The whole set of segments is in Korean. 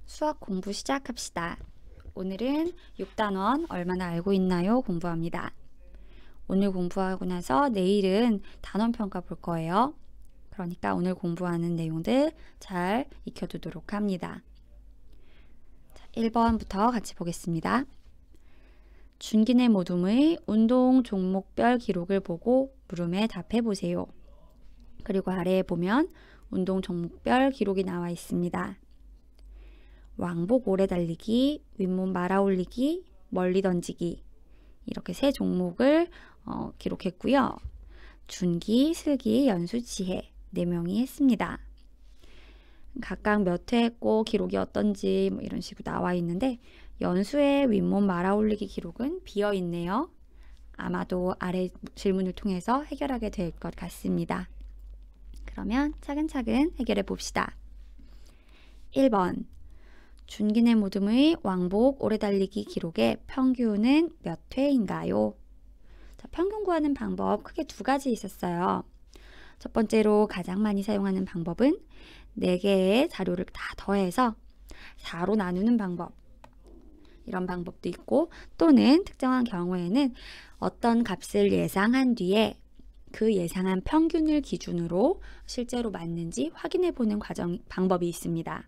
수학 공부 시작합시다. 오늘은 6단원 얼마나 알고 있나요? 공부합니다. 오늘 공부하고 나서 내일은 단원평가 볼 거예요. 그러니까 오늘 공부하는 내용들 잘 익혀두도록 합니다. 자, 1번부터 같이 보겠습니다. 준기내 모둠의 운동 종목별 기록을 보고 물음에 답해 보세요. 그리고 아래에 보면 운동 종목별 기록이 나와 있습니다. 왕복 오래 달리기, 윗몸 말아 올리기, 멀리 던지기 이렇게 세 종목을 기록했고요. 준기, 슬기, 연수, 지혜 4명이 했습니다. 각각 몇 회 했고 기록이 어떤지 뭐 이런 식으로 나와 있는데 연수의 윗몸 말아 올리기 기록은 비어 있네요. 아마도 아래 질문을 통해서 해결하게 될 것 같습니다. 그러면 차근차근 해결해 봅시다. 1번 준기내 모둠의 왕복 오래 달리기 기록의 평균은 몇 회인가요? 자, 평균 구하는 방법 크게 두 가지 있었어요. 첫 번째로 가장 많이 사용하는 방법은 4개의 자료를 다 더해서 4로 나누는 방법. 이런 방법도 있고 또는 특정한 경우에는 어떤 값을 예상한 뒤에 그 예상한 평균을 기준으로 실제로 맞는지 확인해 보는 방법이 있습니다.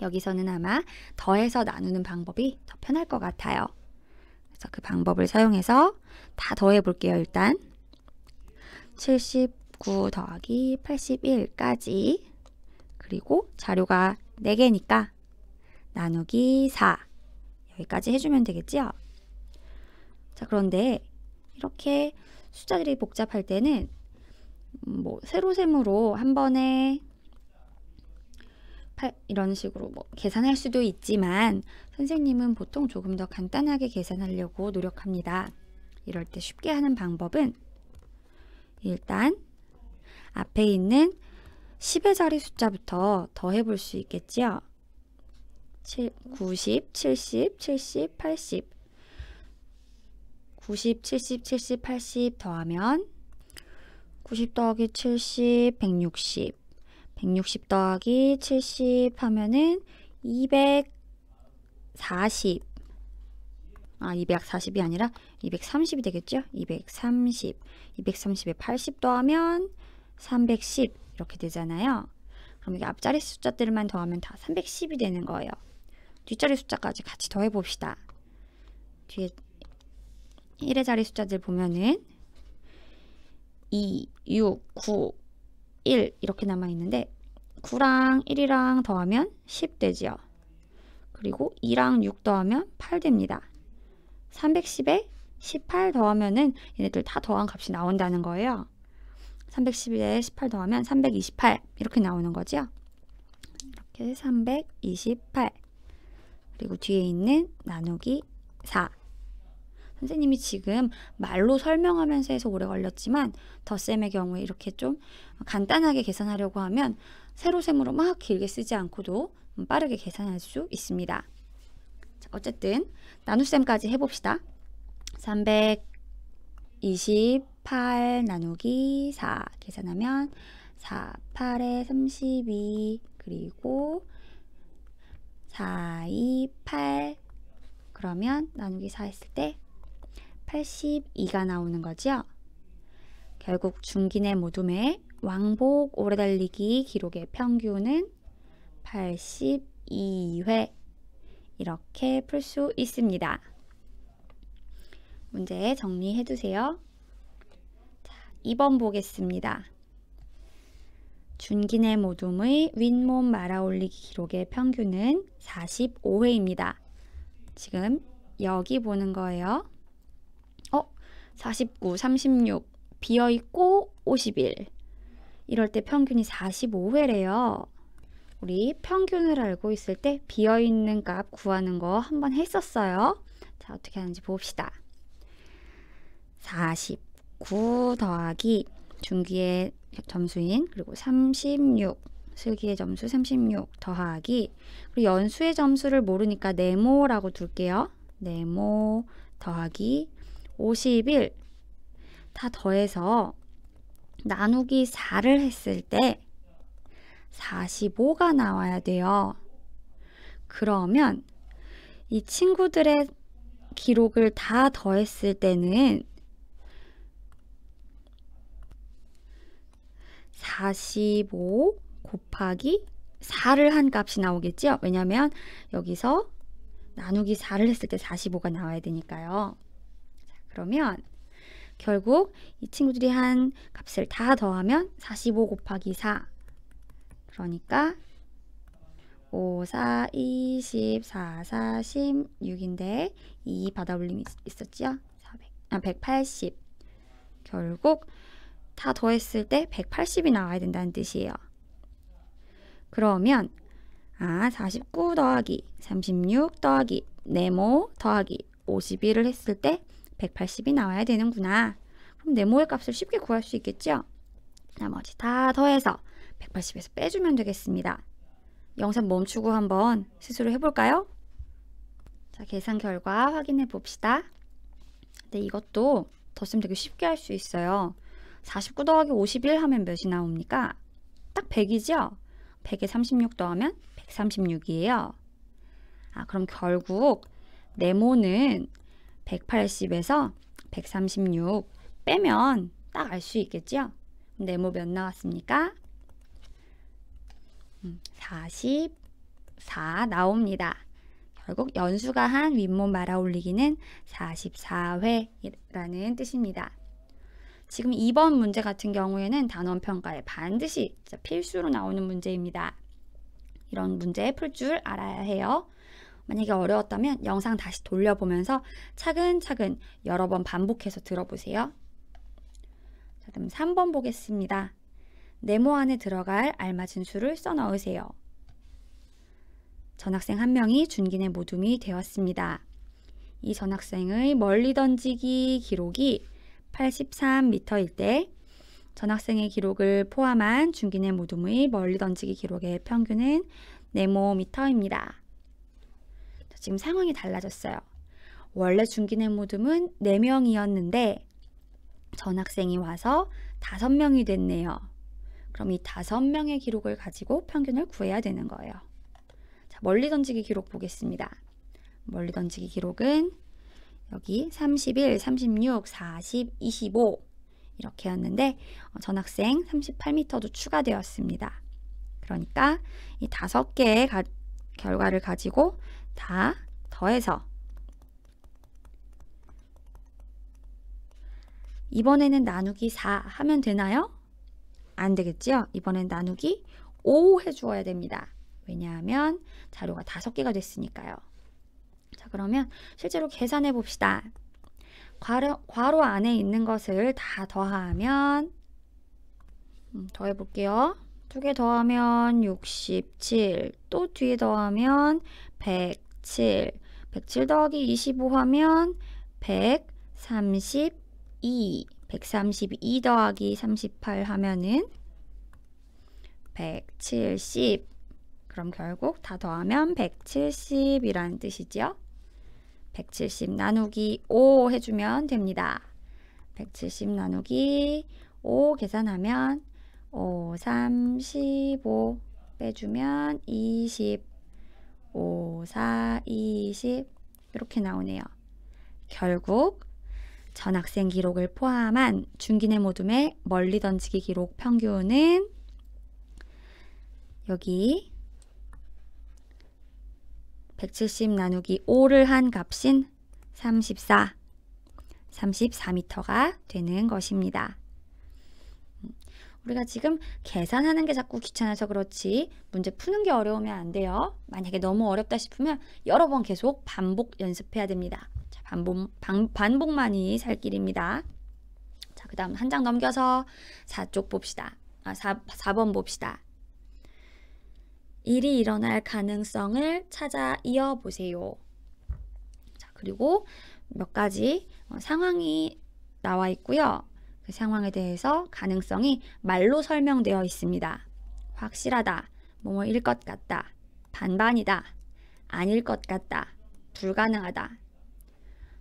여기서는 아마 더해서 나누는 방법이 더 편할 것 같아요. 그래서 그 방법을 사용해서 다 더해 볼게요. 일단 79 더하기 81까지 그리고 자료가 4개니까 나누기 4 여기까지 해주면 되겠죠? 자, 그런데 이렇게 숫자들이 복잡할 때는 세로셈으로 한 번에 이런 식으로 계산할 수도 있지만 선생님은 보통 조금 더 간단하게 계산하려고 노력합니다. 이럴 때 쉽게 하는 방법은 일단 앞에 있는 10의 자리 숫자부터 더해 볼 수 있겠죠? 90, 70, 70, 80 90, 70, 70, 80 더하면 90 더하기 70, 160 160 더하기 70 하면은 240 240이 아니라 230이 되겠죠? 230 230에 80 더하면 310 이렇게 되잖아요. 그럼 이게 앞자리 숫자들만 더하면 다 310이 되는 거예요. 뒷자리 숫자까지 같이 더해 봅시다. 뒤에 1의 자리 숫자들 보면은 2, 6, 9, 1 이렇게 남아 있는데 9랑 1이랑 더하면 10 되지요. 그리고 2랑 6 더하면 8 됩니다. 310에 18 더하면은 얘네들 다 더한 값이 나온다는 거예요. 310에 18 더하면 328 이렇게 나오는 거죠. 이렇게 328 그리고 뒤에 있는 나누기 4 선생님이 지금 말로 설명하면서 해서 오래 걸렸지만 덧셈의 경우에 이렇게 좀 간단하게 계산하려고 하면 세로셈으로 막 길게 쓰지 않고도 빠르게 계산할 수 있습니다. 자, 어쨌든 나눗셈까지 해봅시다. 328 나누기 4 계산하면 4, 8에 32 그리고 4, 2, 8 그러면 나누기 4 했을 때 82가 나오는 거죠. 결국 준기내 모둠의 왕복 오래 달리기 기록의 평균은 82회 이렇게 풀 수 있습니다. 문제 정리해 두세요. 자, 2번 보겠습니다. 준기내 모둠의 윗몸 말아 올리기 기록의 평균은 45회입니다. 지금 여기 보는 거예요. 49, 36 비어있고 51 이럴 때 평균이 45회래요. 우리 평균을 알고 있을 때 비어있는 값 구하는 거 한번 했었어요. 자, 어떻게 하는지 봅시다. 49 더하기 준기의 점수인 그리고 36 슬기의 점수 36 더하기 그리고 연수의 점수를 모르니까 네모라고 둘게요. 네모 더하기 51 다 더해서 나누기 4를 했을 때 45가 나와야 돼요. 그러면 이 친구들의 기록을 다 더했을 때는 45 곱하기 4를 한 값이 나오겠죠? 왜냐면 여기서 나누기 4를 했을 때 45가 나와야 되니까요. 자, 그러면 결국 이 친구들이 한 값을 다 더하면 45 곱하기 4, 그러니까 5, 4, 20, 4, 4, 16인데 2 받아 올림이 있었죠? 180. 결국 다 더했을 때 180이 나와야 된다는 뜻이에요. 그러면 49 더하기 36 더하기 네모 더하기 51을 했을 때 180이 나와야 되는구나. 그럼 네모의 값을 쉽게 구할 수 있겠죠? 나머지 다 더해서 180에서 빼주면 되겠습니다. 영상 멈추고 한번 스스로 해볼까요? 자, 계산 결과 확인해 봅시다. 근데 이것도 덧셈 되게 쉽게 할 수 있어요. 49 더하기 51 하면 몇이 나옵니까? 딱 100이죠? 100에 36 더하면 136이에요. 그럼 결국 네모는 180에서 136 빼면 딱 알 수 있겠죠? 네모 몇 나왔습니까? 44 나옵니다. 결국 연수가 한 윗몸 말아 올리기는 44회라는 뜻입니다. 지금 2번 문제 같은 경우에는 단원평가에 반드시 필수로 나오는 문제입니다. 이런 문제 풀 줄 알아야 해요. 만약에 어려웠다면 영상 다시 돌려보면서 차근차근 여러 번 반복해서 들어보세요. 자, 그럼 3번 보겠습니다. 네모 안에 들어갈 알맞은 수를 써 넣으세요. 전학생 한 명이 준기내 모둠이 되었습니다. 이 전학생의 멀리 던지기 기록이 83m일 때 전학생의 기록을 포함한 준기내 모둠의 멀리 던지기 기록의 평균은 네모미터입니다. 지금 상황이 달라졌어요. 원래 준기내 모둠은 4명이었는데 전학생이 와서 5명이 됐네요. 그럼 이 5명의 기록을 가지고 평균을 구해야 되는 거예요. 자, 멀리 던지기 기록 보겠습니다. 멀리 던지기 기록은 여기 31, 36, 40, 25 이렇게였는데 전학생 38m도 추가되었습니다. 그러니까 이 5개의 결과를 가지고 다 더해서 이번에는 나누기 4 하면 되나요? 안 되겠죠? 이번엔 나누기 5 해주어야 됩니다. 왜냐하면 자료가 5개가 됐으니까요. 자, 그러면 실제로 계산해 봅시다. 괄호 안에 있는 것을 다 더하면 더해 볼게요. 2개 더하면 67, 또 뒤에 더하면 107, 107 더하기 25 하면 132, 132 더하기 38 하면은 170. 그럼 결국 다 더하면 170이라는 뜻이죠. 170 나누기 5 해주면 됩니다. 170 나누기 5 계산하면 5, 3, 15 빼주면 20, 5, 4, 20 이렇게 나오네요. 결국 전학생 기록을 포함한 준기내 모둠의 멀리 던지기 기록 평균은 여기 170 나누기 5를 한 값인 34m가 되는 것입니다. 우리가 지금 계산하는 게 자꾸 귀찮아서 그렇지 문제 푸는 게 어려우면 안 돼요. 만약에 너무 어렵다 싶으면 여러 번 계속 반복 연습해야 됩니다. 자, 반복만이 살 길입니다. 자, 그 다음 한 장 넘겨서 4쪽 봅시다. 4번 봅시다. 일이 일어날 가능성을 찾아 이어보세요. 자, 그리고 몇 가지 상황이 나와 있고요. 그 상황에 대해서 가능성이 말로 설명되어 있습니다. 확실하다, 뭐뭐일 것 같다, 반반이다, 아닐 것 같다, 불가능하다.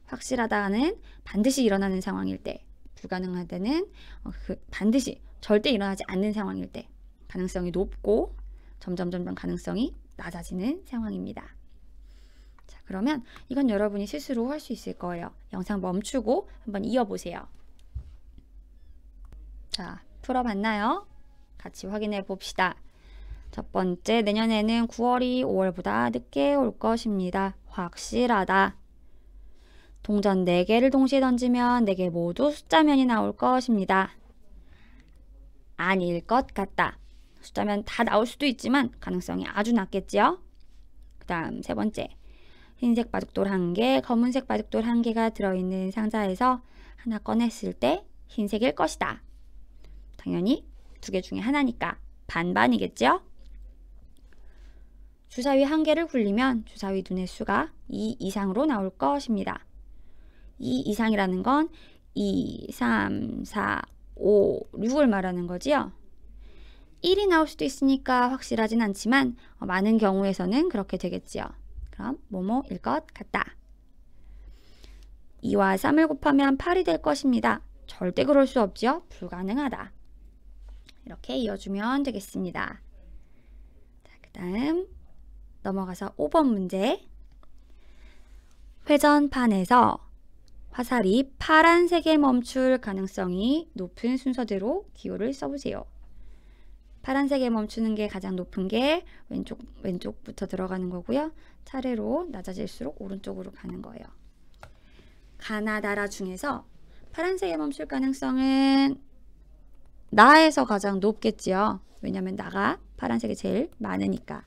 확실하다는 반드시 일어나는 상황일 때, 불가능하다는 반드시 절대 일어나지 않는 상황일 때 가능성이 높고 점점 가능성이 낮아지는 상황입니다. 자, 그러면 이건 여러분이 스스로 할 수 있을 거예요. 영상 멈추고 한번 이어보세요. 자, 풀어봤나요? 같이 확인해 봅시다. 첫 번째, 내년에는 9월이 5월보다 늦게 올 것입니다. 확실하다. 동전 4개를 동시에 던지면 4개 모두 숫자면이 나올 것입니다. 아닐 것 같다. 숫자면 다 나올 수도 있지만 가능성이 아주 낮겠지요? 그 다음 세 번째, 흰색 바둑돌 1개, 검은색 바둑돌 1개가 들어있는 상자에서 하나 꺼냈을 때 흰색일 것이다. 당연히 2개 중에 하나니까 반반이겠죠? 주사위 1개를 굴리면 주사위 눈의 수가 2 이상으로 나올 것입니다. 2 이상이라는 건 2, 3, 4, 5, 6을 말하는 거지요. 1이 나올 수도 있으니까 확실하진 않지만 많은 경우에서는 그렇게 되겠지요. 그럼 뭐뭐일 것 같다. 2와 3을 곱하면 8이 될 것입니다. 절대 그럴 수 없죠. 불가능하다. 이렇게 이어주면 되겠습니다. 자, 그 다음 넘어가서 5번 문제. 회전판에서 화살이 파란색에 멈출 가능성이 높은 순서대로 기호를 써보세요. 파란색에 멈추는 게 가장 높은 게 왼쪽부터 들어가는 거고요. 차례로 낮아질수록 오른쪽으로 가는 거예요. 가나 나라 중에서 파란색에 멈출 가능성은 나에서 가장 높겠지요. 왜냐면 나가 파란색이 제일 많으니까.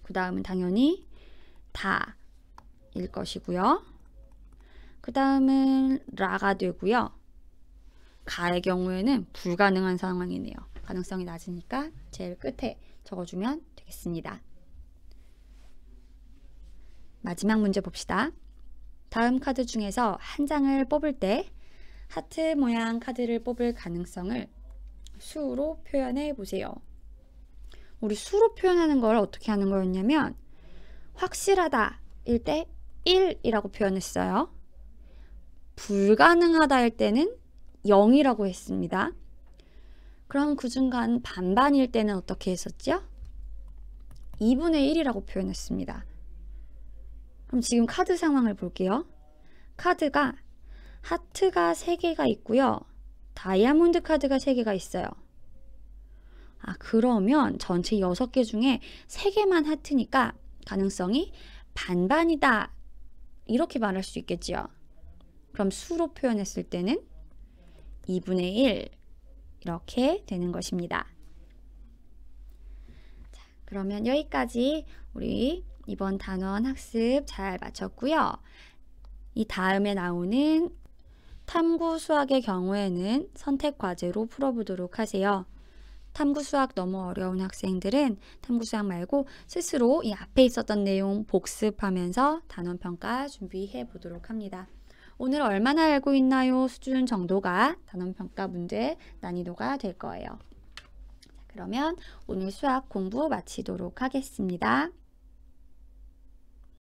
그 다음은 당연히 다일 것이고요. 그 다음은 라가 되고요. 가의 경우에는 불가능한 상황이네요. 가능성이 낮으니까 제일 끝에 적어주면 되겠습니다. 마지막 문제 봅시다. 다음 카드 중에서 한 장을 뽑을 때 하트 모양 카드를 뽑을 가능성을 수로 표현해 보세요. 우리 수로 표현하는 걸 어떻게 하는 거였냐면 확실하다 일 때 1이라고 표현했어요. 불가능하다일 때는 0이라고 했습니다. 그럼 그 중간 반반일 때는 어떻게 했었죠? 2분의 1이라고 표현했습니다. 그럼 지금 카드 상황을 볼게요. 카드가 하트가 3개가 있고요. 다이아몬드 카드가 3개가 있어요. 그러면 전체 6개 중에 3개만 하트니까 가능성이 반반이다. 이렇게 말할 수 있겠지요. 그럼 수로 표현했을 때는 2분의 1 이렇게 되는 것입니다. 자, 그러면 여기까지 우리 이번 단원 학습 잘 마쳤고요. 이 다음에 나오는 탐구 수학의 경우에는 선택 과제로 풀어보도록 하세요. 탐구 수학 너무 어려운 학생들은 탐구 수학 말고 스스로 이 앞에 있었던 내용 복습하면서 단원 평가 준비해 보도록 합니다. 오늘 얼마나 알고 있나요? 수준 정도가 단원 평가 문제 난이도가 될 거예요. 자, 그러면 오늘 수학 공부 마치도록 하겠습니다.